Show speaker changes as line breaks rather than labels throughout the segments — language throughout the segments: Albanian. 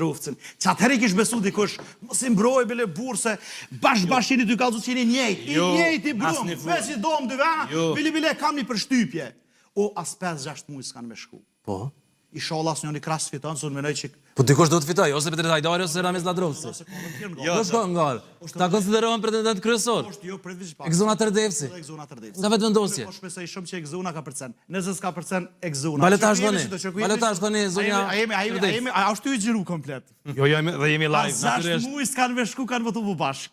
Rufcin. Që atëherë kish besu dikush, mos I mbroj bile burse, bashk jeni dy kallëzu që jeni njëjt. I njëjti brum, veç I dom dy bile kam një përshtypje. O, as 5-6 muaj s'kan me shku.
Po.
Inshallah s'njoni krasë fiton, s'unë menoj që...
Po dikush do të fitoj, ose Petri Hajdari ose Ramiz Ladrovci. Jo, shko ngar. Ta konsiderohen pretendent kryesor. Egzona Tërdevci. Nga vetë vendosje.
Po shpesoj shumë që Egzona ka përcen. Nëse s'ka përcen Egzona.
Baletaj thoni, zonja.
A është ty I gjiru komplet.
Jo, dhe jemi live.
6 muaj s'kan me shku, kanë votu bashk.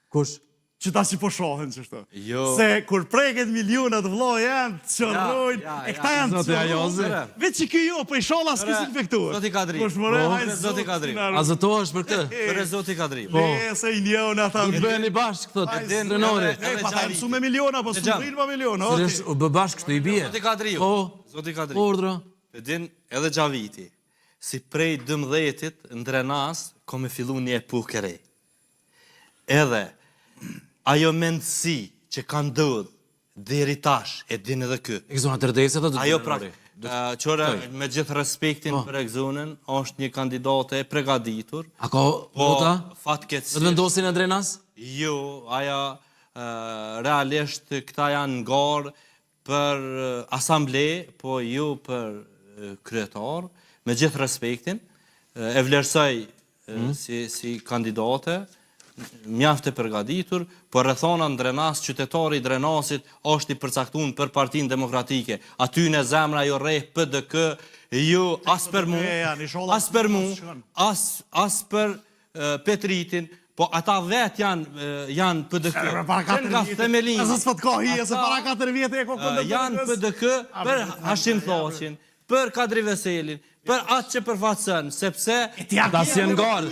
Kush?
Që ta si po shohen që shto.
Jo.
Se kur preket milionat vlo janë, të qërrojnë, e këta janë të qërrojnë. Veç që kjo jo, po I shola s'kës infektuar.
Zoti Kadri. Zoti Kadri.
A zëtohesh për këtë?
Për Zoti Kadri.
Ne, se I njën ata...
Do të bëheni bashkë, thot, trenori.
Ne, pa ta mësu me miliona, po s'u rrinë pa miliona.
Sërish, u bë bashkë kështu I bie.
Zoti Kadri.
Po.
Zoti Kadri.
Ordra.
E din edhe Gjaviti. Si prej 12-it në Drenas, ko me fillu një epokë e re. Edhe ajo mendësi që ka ndodhë deri tash, e din edhe kë.
Egzona Tërdevci do të
ajo qore me gjithë respektin për Egzonën, është një kandidate e pregaditur.
A ka vota?
Fatkeqësisht.
Do të vendosin e Drenas?
Jo, aja realisht këta janë ngarë për asamble, po jo për kryetar, me gjithë respektin, e vlerësoj si kandidate, mjaft e përgatitur, por rrethona në Drenas, qytetari I Drenasit është I përcaktuar për Partinë Demokratike. Aty në zemra jo rreh PDK, jo as për mu, as për Petritin, po ata vet janë PDK. Nga themelin.
Asë s'fat ka hije, se para 4 vjetë e kokon dhe
janë PDK për Hashim Thoqin, për Kadri Veselin, për atë që përfaqëson, sepse
ata si janë ngarë.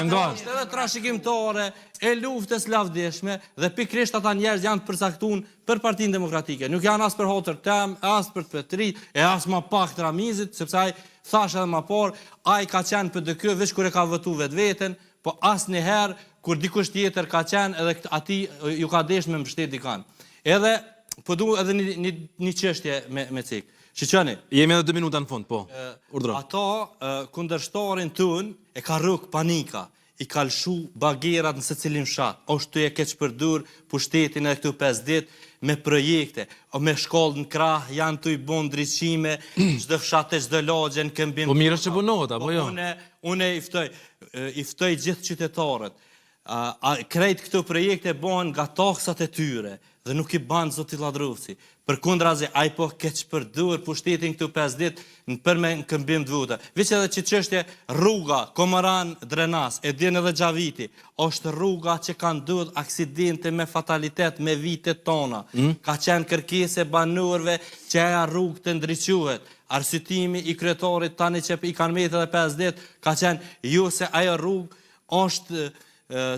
është edhe trashëgimtare e luftës lavdishme dhe pikrisht ata njerëz janë përcaktuar për Partinë Demokratike. Nuk janë as për Hotër Tem, as për Petrit, e as më pak të Ramizit, sepse ai thash edhe më parë, ai ka qenë PDK veç kur e ka votu vetveten, po asnjëherë kur dikush tjetër ka qenë edhe atij ju ka desh me mbështet dikan. Edhe po du edhe një çështje me cik. Shiqani.
Jemi edhe 2 minuta në fund, po. Urdhro.
Ata kundërshtarin tën e ka rrok panika. I ka lshu bagerat në secilin fshat. Është të e keq përdur pushtetin edhe këtu 5 ditë me projekte, o me shkollë në krah, janë të I bon ndriçime, çdo fshat e çdo lagje në këmbim.
Po mirë është që punohet, apo jo?
Une I ftoj gjithë qytetarët. Krejt këto projekte bëhen nga taksat e tyre dhe nuk I ban Zoti Ladrovci. Përkundrazi ai po keq përdur pushtetin këtu 5 ditë për me në këmbim të vuta. Veç edhe që çështje rruga Komaran Drenas, e din edhe Gjaviti, është rruga që ka ndodhur aksidente me fatalitet me vitet tona. Ka qenë kërkesë e banorëve që ajo rrugë të ndriçohet. Arsyetimi I kryetarit tani që I kanë mbetë edhe 5 ditë ka qenë jo se ajo rrugë është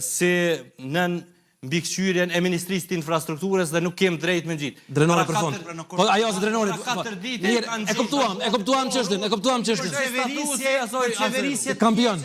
si nën mbikëqyrjen e Ministrisë të Infrastrukturës dhe nuk kem drejt me gjitë.
Drenori për fond. Po ajo se drenori. Mirë, e kuptuam çështën,
Qeverisje,
kampion.